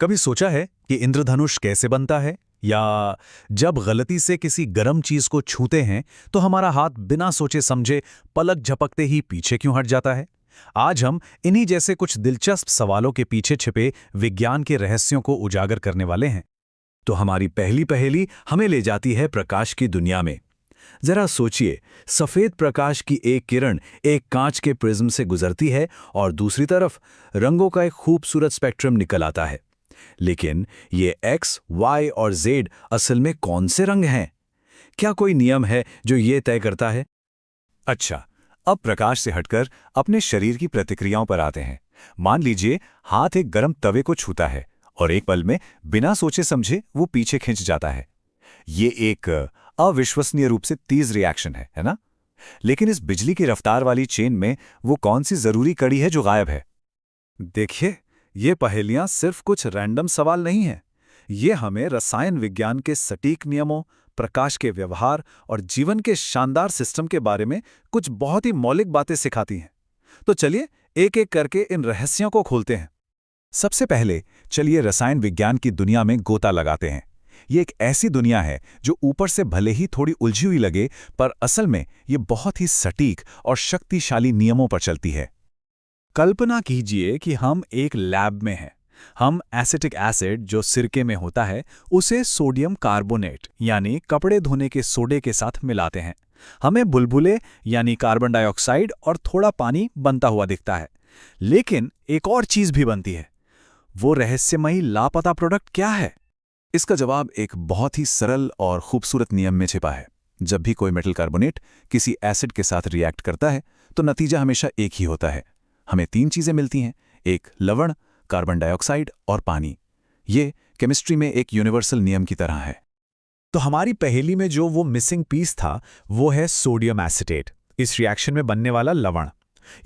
कभी सोचा है कि इंद्रधनुष कैसे बनता है? या जब गलती से किसी गर्म चीज को छूते हैं तो हमारा हाथ बिना सोचे समझे पलक झपकते ही पीछे क्यों हट जाता है? आज हम इन्हीं जैसे कुछ दिलचस्प सवालों के पीछे छिपे विज्ञान के रहस्यों को उजागर करने वाले हैं। तो हमारी पहली पहेली हमें ले जाती है प्रकाश की दुनिया में। जरा सोचिए, सफेद प्रकाश की एक किरण एक कांच के प्रिज्म से गुजरती है और दूसरी तरफ रंगों का एक खूबसूरत स्पेक्ट्रम निकल आता है। लेकिन ये एक्स, वाई और जेड असल में कौन से रंग हैं? क्या कोई नियम है जो ये तय करता है? अच्छा, अब प्रकाश से हटकर अपने शरीर की प्रतिक्रियाओं पर आते हैं। मान लीजिए हाथ एक गर्म तवे को छूता है और एक पल में बिना सोचे समझे वो पीछे खिंच जाता है। ये एक अविश्वसनीय रूप से तेज रिएक्शन है ना? लेकिन इस बिजली की रफ्तार वाली चेन में वो कौन सी जरूरी कड़ी है जो गायब है? देखिए, ये पहेलियां सिर्फ कुछ रैंडम सवाल नहीं हैं। ये हमें रसायन विज्ञान के सटीक नियमों, प्रकाश के व्यवहार और जीवन के शानदार सिस्टम के बारे में कुछ बहुत ही मौलिक बातें सिखाती हैं। तो चलिए एक एक करके इन रहस्यों को खोलते हैं। सबसे पहले चलिए रसायन विज्ञान की दुनिया में गोता लगाते हैं। ये एक ऐसी दुनिया है जो ऊपर से भले ही थोड़ी उलझी हुई लगे, पर असल में ये बहुत ही सटीक और शक्तिशाली नियमों पर चलती है। कल्पना कीजिए कि हम एक लैब में हैं। हम एसिटिक एसिड जो सिरके में होता है उसे सोडियम कार्बोनेट यानी कपड़े धोने के सोडे के साथ मिलाते हैं। हमें बुलबुले यानी कार्बन डाइऑक्साइड और थोड़ा पानी बनता हुआ दिखता है। लेकिन एक और चीज भी बनती है। वो रहस्यमयी लापता प्रोडक्ट क्या है? इसका जवाब एक बहुत ही सरल और खूबसूरत नियम में छिपा है। जब भी कोई मेटल कार्बोनेट किसी एसिड के साथ रिएक्ट करता है तो नतीजा हमेशा एक ही होता है। हमें तीन चीजें मिलती हैं, एक लवण, कार्बन डाइऑक्साइड और पानी। ये केमिस्ट्री में एक यूनिवर्सल नियम की तरह है। तो हमारी पहेली में जो वो मिसिंग पीस था वो है सोडियम एसीटेट, इस रिएक्शन में बनने वाला लवण।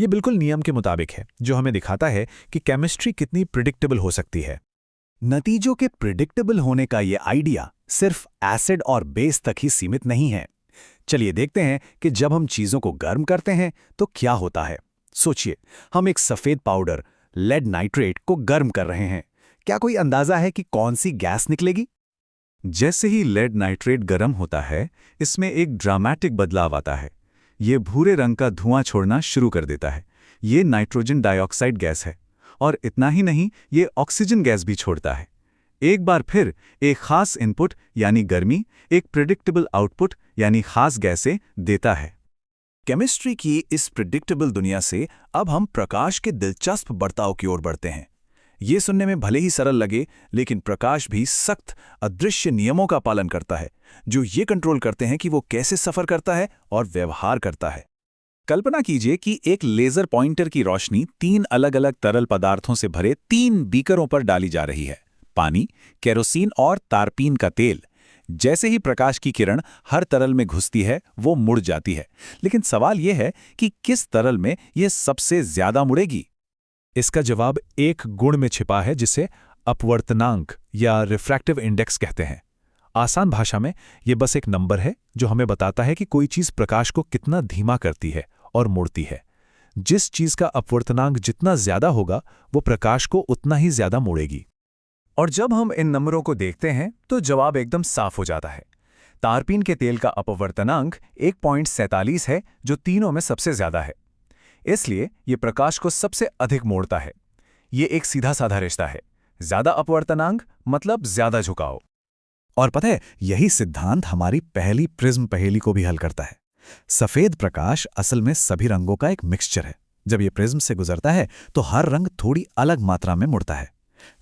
ये बिल्कुल नियम के मुताबिक है, जो हमें दिखाता है कि केमिस्ट्री कितनी प्रिडिक्टेबल हो सकती है। नतीजों के प्रिडिक्टेबल होने का ये आइडिया सिर्फ एसिड और बेस तक ही सीमित नहीं है। चलिए देखते हैं कि जब हम चीजों को गर्म करते हैं तो क्या होता है। सोचिए, हम एक सफेद पाउडर लेड नाइट्रेट को गर्म कर रहे हैं। क्या कोई अंदाजा है कि कौन सी गैस निकलेगी? जैसे ही लेड नाइट्रेट गर्म होता है, इसमें एक ड्रामेटिक बदलाव आता है। ये भूरे रंग का धुआं छोड़ना शुरू कर देता है। ये नाइट्रोजन डाइऑक्साइड गैस है। और इतना ही नहीं, ये ऑक्सीजन गैस भी छोड़ता है। एक बार फिर एक खास इनपुट यानी गर्मी एक प्रिडिक्टेबल आउटपुट यानी खास गैसें देता है। केमिस्ट्री की इस प्रिडिक्टेबल दुनिया से अब हम प्रकाश के दिलचस्प बर्ताव की ओर बढ़ते हैं। ये सुनने में भले ही सरल लगे, लेकिन प्रकाश भी सख्त अदृश्य नियमों का पालन करता है, जो ये कंट्रोल करते हैं कि वो कैसे सफर करता है और व्यवहार करता है। कल्पना कीजिए कि एक लेजर पॉइंटर की रोशनी तीन अलग अलग तरल पदार्थों से भरे तीन बीकरों पर डाली जा रही है: पानी, केरोसिन और तारपीन का तेल। जैसे ही प्रकाश की किरण हर तरल में घुसती है, वो मुड़ जाती है। लेकिन सवाल यह है कि किस तरल में यह सबसे ज्यादा मुड़ेगी? इसका जवाब एक गुण में छिपा है, जिसे अपवर्तनांक या रिफ्रैक्टिव इंडेक्स कहते हैं। आसान भाषा में यह बस एक नंबर है जो हमें बताता है कि कोई चीज प्रकाश को कितना धीमा करती है और मुड़ती है। जिस चीज का अपवर्तनांक जितना ज्यादा होगा, वो प्रकाश को उतना ही ज्यादा मोड़ेगी। और जब हम इन नंबरों को देखते हैं तो जवाब एकदम साफ हो जाता है। तारपीन के तेल का अपवर्तनांक 1.47 है, जो तीनों में सबसे ज्यादा है। इसलिए ये प्रकाश को सबसे अधिक मोड़ता है। ये एक सीधा साधा रिश्ता है, ज्यादा अपवर्तनांक मतलब ज्यादा झुकाव। और पता है, यही सिद्धांत हमारी पहली प्रिज्म पहेली को भी हल करता है। सफेद प्रकाश असल में सभी रंगों का एक मिक्सचर है। जब ये प्रिज्म से गुजरता है तो हर रंग थोड़ी अलग मात्रा में मुड़ता है।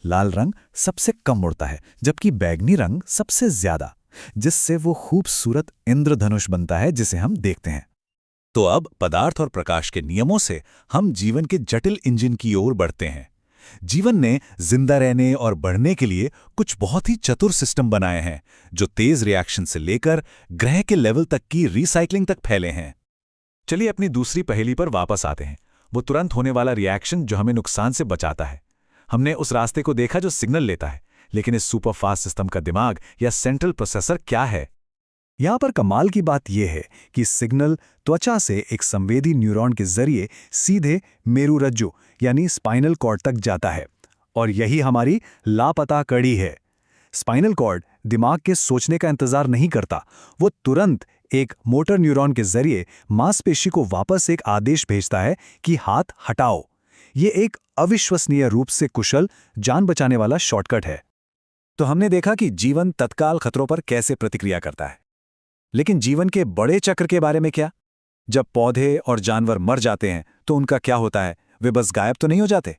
लाल रंग सबसे कम मुड़ता है, जबकि बैंगनी रंग सबसे ज्यादा, जिससे वो खूबसूरत इंद्रधनुष बनता है जिसे हम देखते हैं। तो अब पदार्थ और प्रकाश के नियमों से हम जीवन के जटिल इंजन की ओर बढ़ते हैं। जीवन ने जिंदा रहने और बढ़ने के लिए कुछ बहुत ही चतुर सिस्टम बनाए हैं, जो तेज रिएक्शन से लेकर ग्रह के लेवल तक की रिसाइकलिंग तक फैले हैं। चलिए अपनी दूसरी पहेली पर वापस आते हैं। वो तुरंत होने वाला रिएक्शन जो हमें नुकसान से बचाता है। हमने उस रास्ते को देखा जो सिग्नल लेता है, लेकिन इस सुपर फास्ट सिस्टम का दिमाग या सेंट्रल प्रोसेसर क्या है? यहां पर कमाल की बात यह है कि सिग्नल त्वचा से एक संवेदी न्यूरॉन के जरिए सीधे मेरुरज्जु यानी स्पाइनल कॉर्ड तक जाता है और यही हमारी लापता कड़ी है। स्पाइनल कॉर्ड दिमाग के सोचने का इंतजार नहीं करता, वो तुरंत एक मोटर न्यूरॉन के जरिए मांसपेशी को वापस एक आदेश भेजता है कि हाथ हटाओ। ये एक अविश्वसनीय रूप से कुशल, जान बचाने वाला शॉर्टकट है। तो हमने देखा कि जीवन तत्काल खतरों पर कैसे प्रतिक्रिया करता है, लेकिन जीवन के बड़े चक्र के बारे में क्या? जब पौधे और जानवर मर जाते हैं तो उनका क्या होता है? वे बस गायब तो नहीं हो जाते।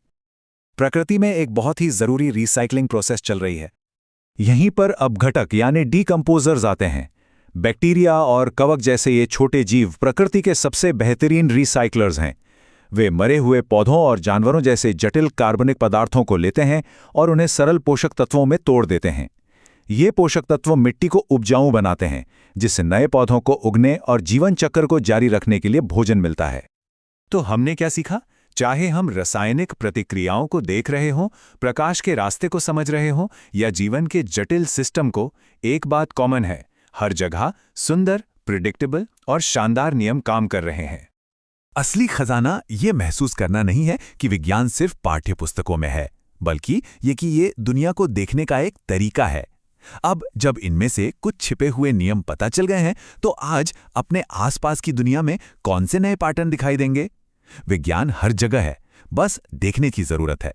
प्रकृति में एक बहुत ही जरूरी रिसाइकलिंग प्रोसेस चल रही है। यहीं पर अपघटक यानी डीकंपोजर्स आते हैं। बैक्टीरिया और कवक जैसे ये छोटे जीव प्रकृति के सबसे बेहतरीन रिसाइक्लर्स हैं। वे मरे हुए पौधों और जानवरों जैसे जटिल कार्बनिक पदार्थों को लेते हैं और उन्हें सरल पोषक तत्वों में तोड़ देते हैं। ये पोषक तत्व मिट्टी को उपजाऊ बनाते हैं, जिससे नए पौधों को उगने और जीवन चक्र को जारी रखने के लिए भोजन मिलता है। तो हमने क्या सीखा? चाहे हम रासायनिक प्रतिक्रियाओं को देख रहे हों, प्रकाश के रास्ते को समझ रहे हों या जीवन के जटिल सिस्टम को, एक बात कॉमन है, हर जगह सुंदर, प्रिडिक्टेबल और शानदार नियम काम कर रहे हैं। असली खजाना ये महसूस करना नहीं है कि विज्ञान सिर्फ पाठ्य पुस्तकों में है, बल्कि ये कि ये दुनिया को देखने का एक तरीका है। अब जब इनमें से कुछ छिपे हुए नियम पता चल गए हैं, तो आज अपने आसपास की दुनिया में कौन से नए पैटर्न दिखाई देंगे? विज्ञान हर जगह है, बस देखने की जरूरत है।